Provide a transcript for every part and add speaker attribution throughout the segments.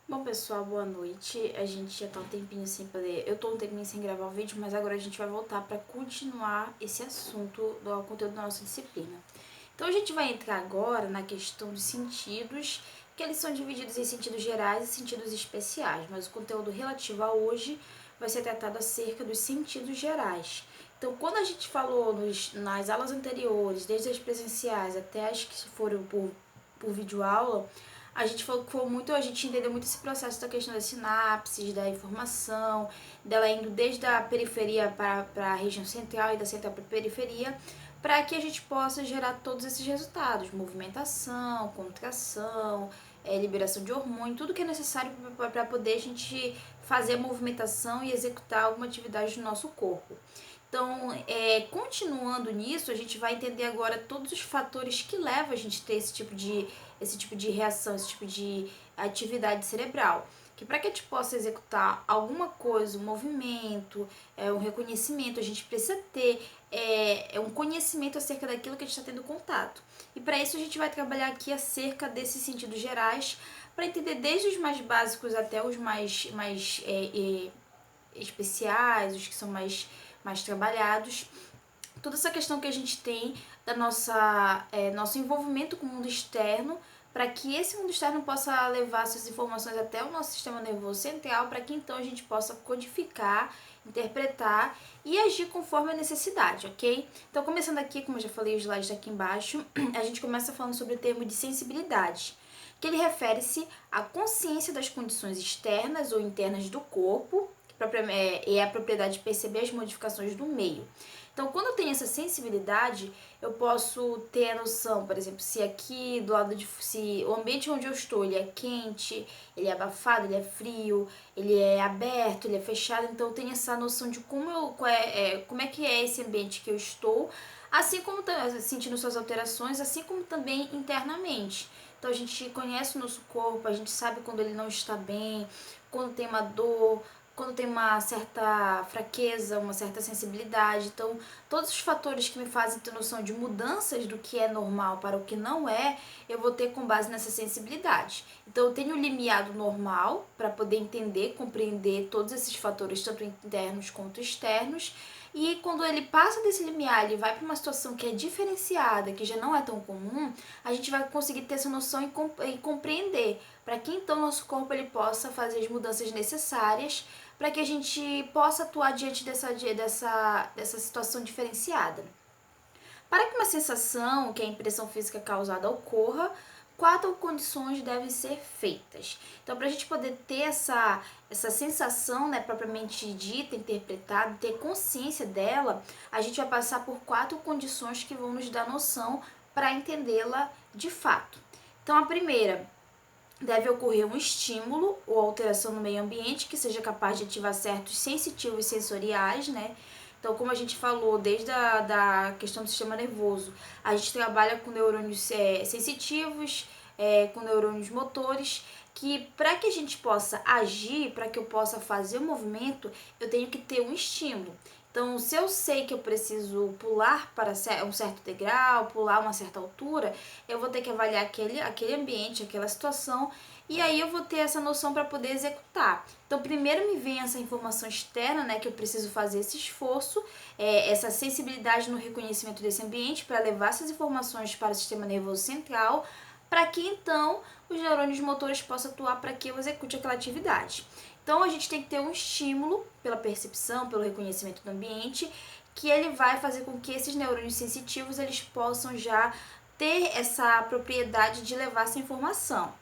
Speaker 1: Bom, pessoal, boa noite. A gente já tá um tempinho sem poder. Eu tô um tempinho sem gravar o vídeo, mas agora a gente vai voltar para continuar esse assunto do conteúdo da nossa disciplina. Então, a gente vai entrar agora na questão dos sentidos, que eles são divididos em sentidos gerais e sentidos especiais, mas o conteúdo relativo a hoje vai ser tratado acerca dos sentidos gerais. Então, quando a gente falou nas aulas anteriores, desde as presenciais até as que foram por videoaula, a gente falou muito, a gente entendeu muito esse processo da questão das sinapses, da informação, dela indo desde a periferia para a região central e da central para a periferia, para que a gente possa gerar todos esses resultados, movimentação, contração, liberação de hormônio, tudo que é necessário para poder a gente fazer a movimentação e executar alguma atividade do nosso corpo. Então, continuando nisso, a gente vai entender agora todos os fatores que levam a gente a ter esse tipo de reação, esse tipo de atividade cerebral. Que para que a gente possa executar alguma coisa, um movimento, um reconhecimento, a gente precisa ter um conhecimento acerca daquilo que a gente está tendo contato. E para isso a gente vai trabalhar aqui acerca desses sentidos gerais, para entender desde os mais básicos até os mais especiais, os que são mais trabalhados. Toda essa questão que a gente tem da nosso envolvimento com o mundo externo, para que esse mundo externo possa levar essas informações até o nosso sistema nervoso central, para que então a gente possa codificar, interpretar e agir conforme a necessidade, ok? Então, começando aqui, como eu já falei, os slides aqui embaixo, a gente começa falando sobre o termo de sensibilidade, que ele refere-se à consciência das condições externas ou internas do corpo, que é a propriedade de perceber as modificações do meio. Então, quando eu tenho essa sensibilidade, eu posso ter a noção, por exemplo, se aqui do lado de se o ambiente onde eu estou, ele é quente, ele é abafado, ele é frio, ele é aberto, ele é fechado, então eu tenho essa noção de como é que é esse ambiente que eu estou, assim como sentindo suas alterações, assim como também internamente. Então a gente conhece o nosso corpo, a gente sabe quando ele não está bem, quando tem uma dor, quando tem uma certa fraqueza, uma certa sensibilidade. Então, todos os fatores que me fazem ter noção de mudanças do que é normal para o que não é, eu vou ter com base nessa sensibilidade. Então, eu tenho o limiar do normal para poder entender, compreender todos esses fatores, tanto internos quanto externos. E quando ele passa desse limiar, ele vai para uma situação que é diferenciada, que já não é tão comum, a gente vai conseguir ter essa noção e compreender para que então nosso corpo ele possa fazer as mudanças necessárias para que a gente possa atuar diante dessa situação diferenciada. Para que uma sensação, que é a impressão física causada, ocorra, quatro condições devem ser feitas. Então, para a gente poder ter essa sensação, né, propriamente dita, interpretada, ter consciência dela, a gente vai passar por quatro condições que vão nos dar noção para entendê-la de fato. Então, a primeira, deve ocorrer um estímulo ou alteração no meio ambiente que seja capaz de ativar certos sensitivos sensoriais, né? Então, como a gente falou, desde da questão do sistema nervoso, a gente trabalha com neurônios sensitivos, com neurônios motores, que para que a gente possa agir, para que eu possa fazer o movimento, eu tenho que ter um estímulo. Então, se eu sei que eu preciso pular para um certo degrau, pular uma certa altura, eu vou ter que avaliar aquele ambiente, aquela situação, e aí eu vou ter essa noção para poder executar. Então, primeiro me vem essa informação externa, né, que eu preciso fazer esse esforço, essa sensibilidade no reconhecimento desse ambiente para levar essas informações para o sistema nervoso central, para que então os neurônios motores possam atuar para que eu execute aquela atividade. Então a gente tem que ter um estímulo pela percepção, pelo reconhecimento do ambiente, que ele vai fazer com que esses neurônios sensitivos eles possam já ter essa propriedade de levar essa informação.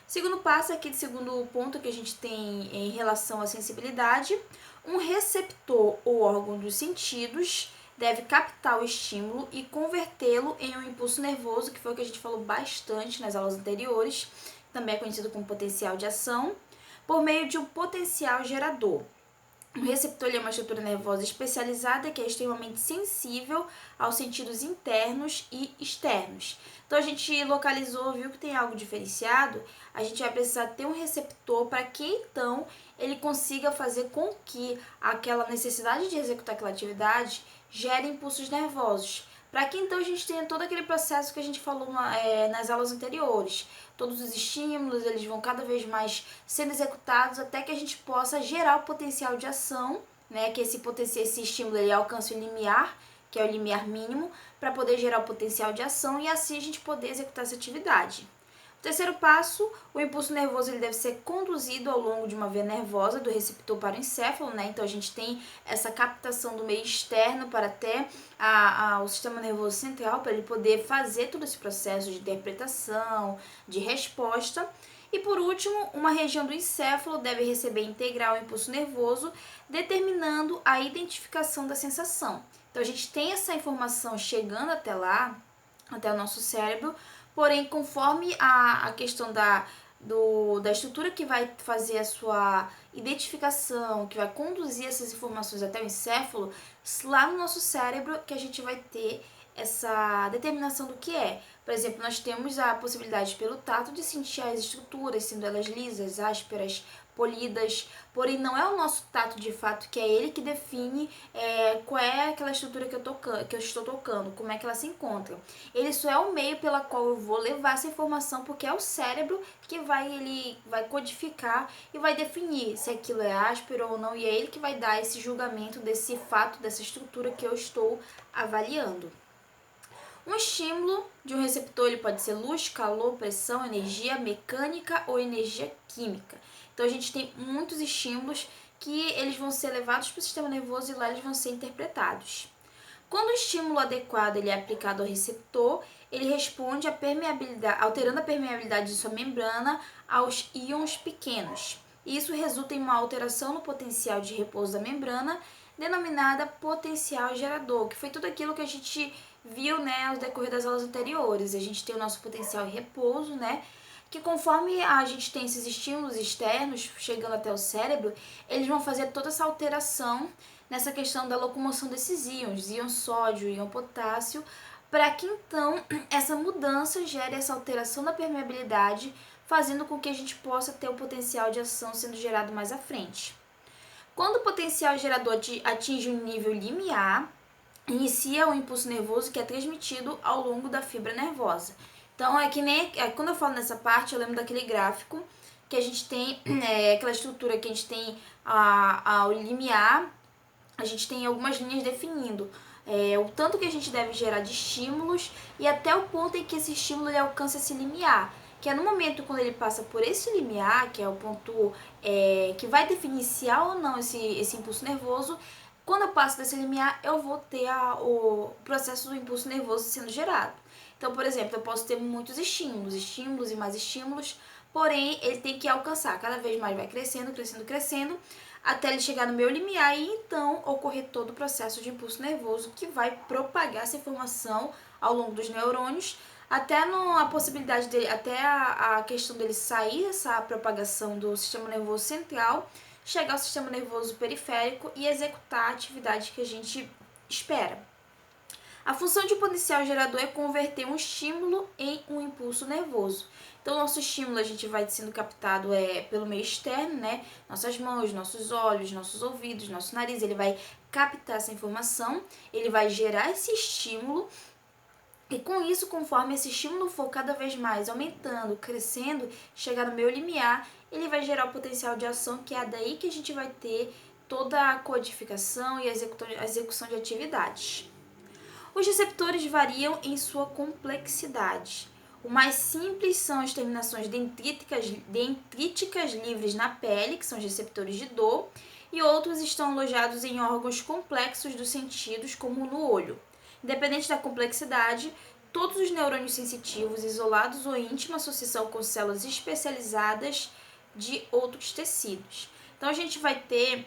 Speaker 1: Segundo passo, aqui, segundo ponto que a gente tem em relação à sensibilidade, um receptor ou órgão dos sentidos deve captar o estímulo e convertê-lo em um impulso nervoso, que foi o que a gente falou bastante nas aulas anteriores, também é conhecido como potencial de ação, por meio de um potencial gerador. O receptor é uma estrutura nervosa especializada que é extremamente sensível aos sentidos internos e externos. Então a gente localizou, viu que tem algo diferenciado, a gente vai precisar ter um receptor para que então ele consiga fazer com que aquela necessidade de executar aquela atividade gere impulsos nervosos, para que então a gente tenha todo aquele processo que a gente falou nas aulas anteriores. Todos os estímulos, eles vão cada vez mais sendo executados até que a gente possa gerar o potencial de ação, né, que esse estímulo ele alcance o limiar, que é o limiar mínimo, para poder gerar o potencial de ação e assim a gente poder executar essa atividade. O terceiro passo, o impulso nervoso ele deve ser conduzido ao longo de uma via nervosa do receptor para o encéfalo, né? Então a gente tem essa captação do meio externo para até o sistema nervoso central, para ele poder fazer todo esse processo de interpretação, de resposta. E por último, uma região do encéfalo deve receber integral o impulso nervoso, determinando a identificação da sensação. Então a gente tem essa informação chegando até lá, até o nosso cérebro, porém, conforme a questão da estrutura que vai fazer a sua identificação, que vai conduzir essas informações até o encéfalo, lá no nosso cérebro que a gente vai ter essa determinação do que é. Por exemplo, nós temos a possibilidade pelo tato de sentir as estruturas, sendo elas lisas, ásperas, polidas, porém não é o nosso tato de fato que é ele que define qual é aquela estrutura que eu estou tocando, como é que ela se encontra. Ele só é o meio pela qual eu vou levar essa informação, porque é o cérebro que ele vai codificar e vai definir se aquilo é áspero ou não, e é ele que vai dar esse julgamento desse fato, dessa estrutura que eu estou avaliando. Um estímulo de um receptor ele pode ser luz, calor, pressão, energia mecânica ou energia química. Então a gente tem muitos estímulos que eles vão ser levados para o sistema nervoso e lá eles vão ser interpretados. Quando o estímulo adequado ele é aplicado ao receptor, ele responde alterando a permeabilidade de sua membrana aos íons pequenos. Isso resulta em uma alteração no potencial de repouso da membrana, denominada potencial gerador, que foi tudo aquilo que a gente viu, né, ao decorrer das aulas anteriores. A gente tem o nosso potencial de repouso, né, que conforme a gente tem esses estímulos externos chegando até o cérebro, eles vão fazer toda essa alteração nessa questão da locomoção desses íons, íon sódio, íon potássio, para que então essa mudança gere essa alteração da permeabilidade, fazendo com que a gente possa ter o potencial de ação sendo gerado mais à frente. Quando o potencial gerador atinge um nível limiar, inicia o impulso nervoso que é transmitido ao longo da fibra nervosa. Então, é que nem quando eu falo nessa parte, eu lembro daquele gráfico que a gente tem, aquela estrutura que a gente tem ao limiar, a gente tem algumas linhas definindo o tanto que a gente deve gerar de estímulos e até o ponto em que esse estímulo ele alcança esse limiar, que é no momento quando ele passa por esse limiar, que é o ponto que vai definir se há ou não esse impulso nervoso. Quando eu passo desse limiar, eu vou ter o processo do impulso nervoso sendo gerado. Então, por exemplo, eu posso ter muitos estímulos e mais estímulos, porém, ele tem que alcançar, cada vez mais vai crescendo, crescendo, crescendo, até ele chegar no meu limiar e então ocorrer todo o processo de impulso nervoso que vai propagar essa informação ao longo dos neurônios, até a possibilidade dele, até a questão dele sair essa propagação do sistema nervoso central, chegar ao sistema nervoso periférico e executar a atividade que a gente espera. A função de potencial gerador é converter um estímulo em um impulso nervoso. Então, nosso estímulo a gente vai sendo captado pelo meio externo, né? Nossas mãos, nossos olhos, nossos ouvidos, nosso nariz, ele vai captar essa informação, ele vai gerar esse estímulo e com isso, conforme esse estímulo for cada vez mais aumentando, crescendo, chegar no meu limiar, ele vai gerar o potencial de ação, que é daí que a gente vai ter toda a codificação e a execução de atividades. Os receptores variam em sua complexidade. O mais simples são as terminações dendríticas livres na pele, que são os receptores de dor, e outros estão alojados em órgãos complexos dos sentidos, como no olho. Independente da complexidade, todos os neurônios sensitivos, isolados ou em íntima associação com células especializadas de outros tecidos. Então, a gente vai ter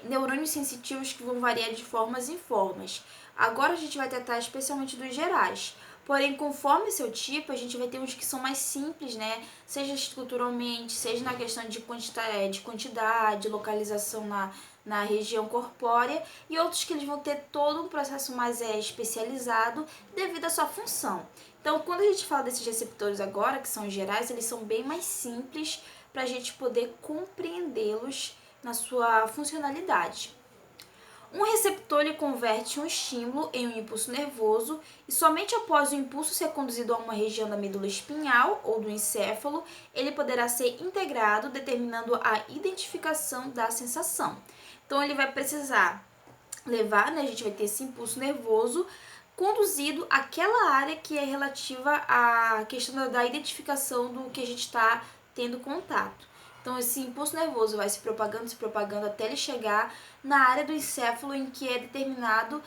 Speaker 1: neurônios sensitivos que vão variar de formas em formas. Agora a gente vai tratar especialmente dos gerais. Porém, conforme seu tipo, a gente vai ter uns que são mais simples, né? Seja estruturalmente, seja na questão de quantidade, localização na região corpórea, e outros que eles vão ter todo um processo mais especializado devido à sua função. Então, quando a gente fala desses receptores agora, que são gerais, eles são bem mais simples para a gente poder compreendê-los na sua funcionalidade. Um receptor ele converte um estímulo em um impulso nervoso e somente após o impulso ser conduzido a uma região da medula espinhal ou do encéfalo, ele poderá ser integrado, determinando a identificação da sensação. Então, ele vai precisar levar, né, a gente vai ter esse impulso nervoso conduzido àquela área que é relativa à questão da identificação do que a gente está tendo contato. Então, esse impulso nervoso vai se propagando até ele chegar na área do encéfalo em que é determinado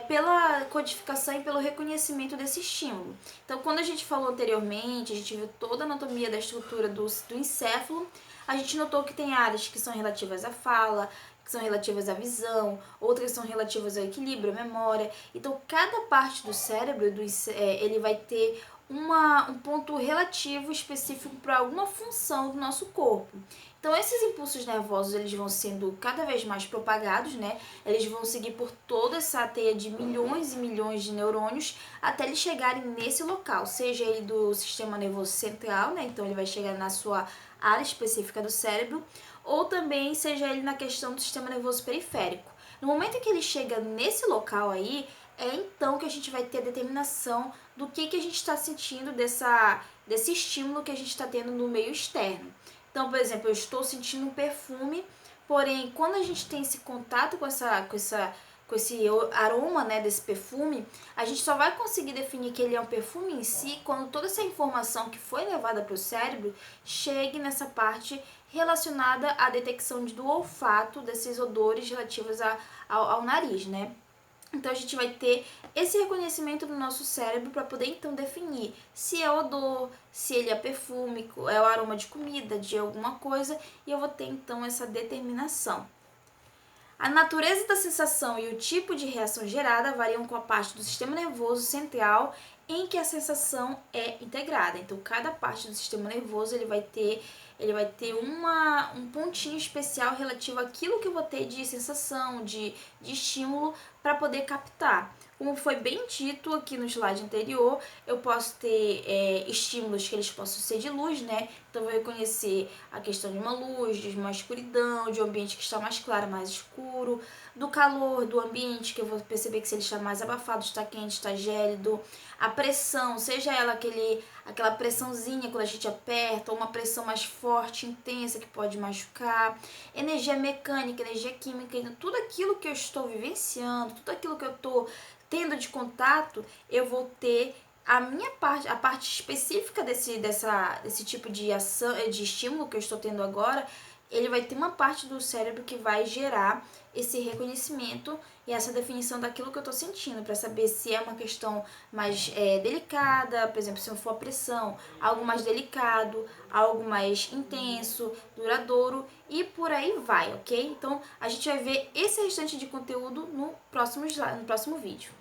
Speaker 1: pela codificação e pelo reconhecimento desse estímulo. Então, quando a gente falou anteriormente, a gente viu toda a anatomia da estrutura do encéfalo, a gente notou que tem áreas que são relativas à fala, que são relativas à visão, outras são relativas ao equilíbrio, à memória. Então, cada parte do cérebro, ele vai ter um ponto relativo específico para alguma função do nosso corpo. Então, esses impulsos nervosos, eles vão sendo cada vez mais propagados, né? Eles vão seguir por toda essa teia de milhões e milhões de neurônios até eles chegarem nesse local, seja ele do sistema nervoso central, né? Então, ele vai chegar na sua área específica do cérebro, ou também seja ele na questão do sistema nervoso periférico. No momento em que ele chega nesse local aí, é então que a gente vai ter a determinação do que a gente está sentindo desse estímulo que a gente está tendo no meio externo. Então, por exemplo, eu estou sentindo um perfume, porém, quando a gente tem esse contato com esse aroma, né, desse perfume, a gente só vai conseguir definir que ele é um perfume em si quando toda essa informação que foi levada para o cérebro chegue nessa parte relacionada à detecção do olfato desses odores relativos ao nariz, né? Então a gente vai ter esse reconhecimento do nosso cérebro para poder então definir se é odor, se ele é perfume, é o aroma de comida, de alguma coisa, e eu vou ter então essa determinação. A natureza da sensação e o tipo de reação gerada variam com a parte do sistema nervoso central em que a sensação é integrada. Então, cada parte do sistema nervoso ele vai ter um pontinho especial relativo àquilo que eu vou ter de sensação, de estímulo para poder captar. Como foi bem dito aqui no slide anterior, eu posso ter estímulos que eles possam ser de luz, né? Então, eu vou reconhecer a questão de uma luz, de uma escuridão, de um ambiente que está mais claro, mais escuro, do calor do ambiente, que eu vou perceber que se ele está mais abafado, está quente, está gélido, a pressão, seja ela aquela pressãozinha quando a gente aperta, ou uma pressão mais forte, intensa, que pode machucar, energia mecânica, energia química, então, tudo aquilo que eu estou vivenciando, tudo aquilo que eu estou tendo de contato, eu vou ter a parte específica desse tipo de ação, de estímulo que eu estou tendo agora, ele vai ter uma parte do cérebro que vai gerar esse reconhecimento e essa definição daquilo que eu estou sentindo, para saber se é uma questão mais delicada, por exemplo, se for a pressão, algo mais delicado, algo mais intenso, duradouro e por aí vai, ok? Então, a gente vai ver esse restante de conteúdo no próximo vídeo.